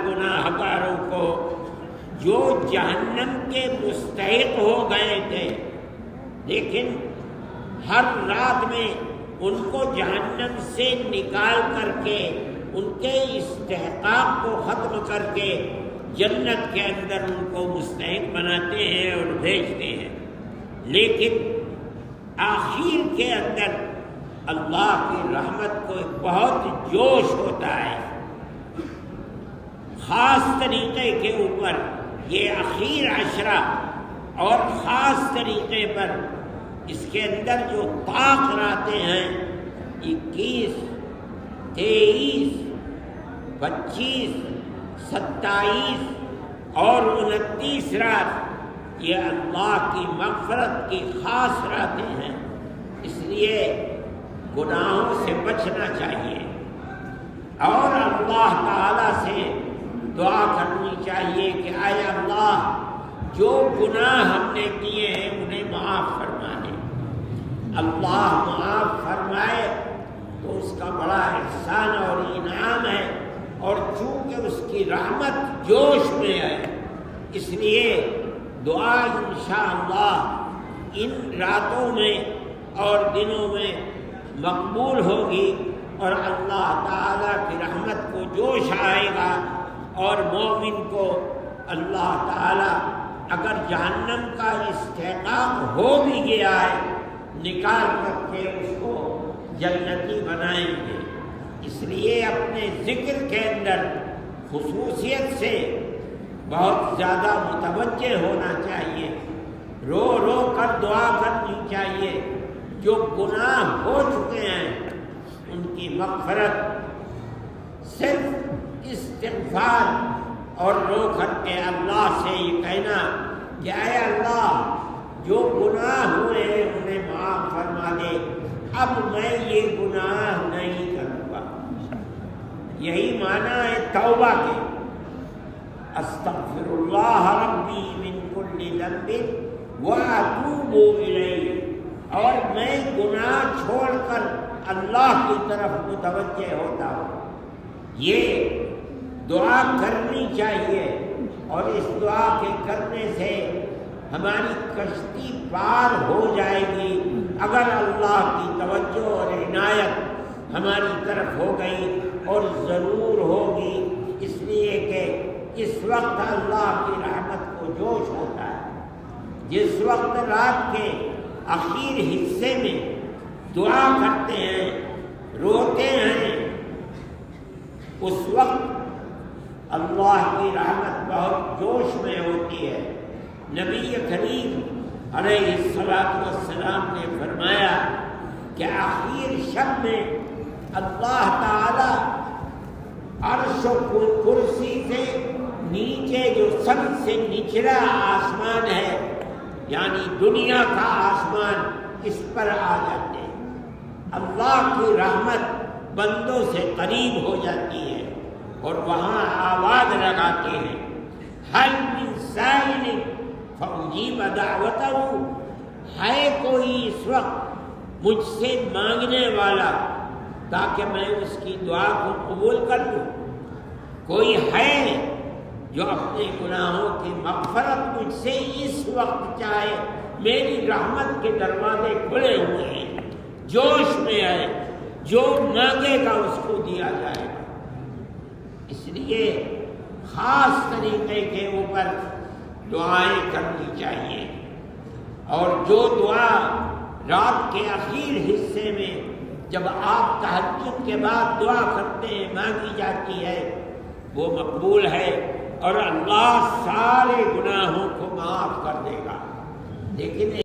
گناہ گاروں کو جو جہنم کے مستحق ہو گئے تھے، لیکن ہر رات میں ان کو جہنم سے نکال کر کے ان کے استحقاق کو ختم کر کے جنت کے اندر ان کو مستحق بناتے ہیں اور بھیجتے ہیں۔ لیکن آخر کے اندر اللہ کی رحمت کو ایک بہت جوش ہوتا ہے، خاص طریقے کے اوپر یہ اخیر عشرہ اور خاص طریقے پر اس کے اندر جو طاق راتیں ہیں 21، 23، 25، 27 اور 29 رات، یہ اللہ کی مغفرت کی خاص راتیں ہیں۔ اس لیے گناہوں سے بچنا چاہیے اور اللہ تعالی سے دعا کرنی چاہیے کہ اے اللہ جو گناہ ہم نے کیے ہیں انہیں معاف فرما دے۔ اللہ معاف فرمائے تو اس کا بڑا احسان اور انعام ہے، اور چونکہ اس کی رحمت جوش میں ہے، اس لیے دعا انشاءاللہ ان راتوں میں اور دنوں میں مقبول ہوگی، اور اللہ تعالیٰ کی رحمت کو جوش آئے گا، اور مومن کو اللہ تعالیٰ اگر جہنم کا استحقاق ہو بھی گیا ہے نکال کر کے اس کو جنتی بنائیں گے۔ اس لیے اپنے ذکر کے اندر خصوصیت سے بہت زیادہ متوجہ ہونا چاہیے، رو رو کر دعا کرنی چاہیے۔ جو گناہ ہو چکے ہیں ان کی مغفرت صرف استغفار اور رو کر کے اللہ سے یہ کہنا کہ اے اللہ جو گناہ ہوئے ہیں انہیں معاف فرما دے، اب میں یہ گناہ نہیں کروں گا۔ یہی معنی ہے توبہ کے، استغفر اللہ ربی من کل ذنب واتوب الیہ، اور میں گناہ چھوڑ کر اللہ کی طرف متوجہ ہوتا ہوں۔ یہ دعا کرنی چاہیے، اور اس دعا کے کرنے سے ہماری کشتی پار ہو جائے گی اگر اللہ کی توجہ اور عنایت ہماری طرف ہو گئی، اور ضرور ہوگی، اس لیے کہ اس وقت اللہ کی رحمت کو جوش ہوتا ہے۔ جس وقت رات کے آخر حصے میں دعا کرتے ہیں، روتے ہیں، اس وقت اللہ کی رحمت بہت جوش میں ہوتی ہے۔ نبی کریم علیہ السلام نے فرمایا کہ آخر شب میں اللہ تعالی عرش و کرسی سے نیچے جو سب سے نچلا آسمان ہے، یعنی دنیا کا آسمان، اس پر آ جاتے ہیں۔ اللہ کی رحمت بندوں سے قریب ہو جاتی ہے، اور وہاں آواز لگاتے ہیں، حل من سائل فاجیب دعوتہ، ہے کوئی اس وقت مجھ سے مانگنے والا تاکہ میں اس کی دعا کو قبول کر لوں؟ کوئی ہے جو اپنے گناہوں کی مغفرت مجھ سے اس وقت چاہے؟ میری رحمت کے دروازے کھلے ہوئے ہیں، جوش میں ہے، جو مانگے گا اس کو دیا جائے گا۔ اس لیے خاص طریقے کے اوپر دعائیں کرنی چاہیے، اور جو دعا رات کے آخر حصے میں جب آپ تہجد کے بعد دعا کرتے ہیں مانگی جاتی ہے، وہ مقبول ہے، اور اللہ سارے گناہوں کو معاف کر دے گا۔ لیکن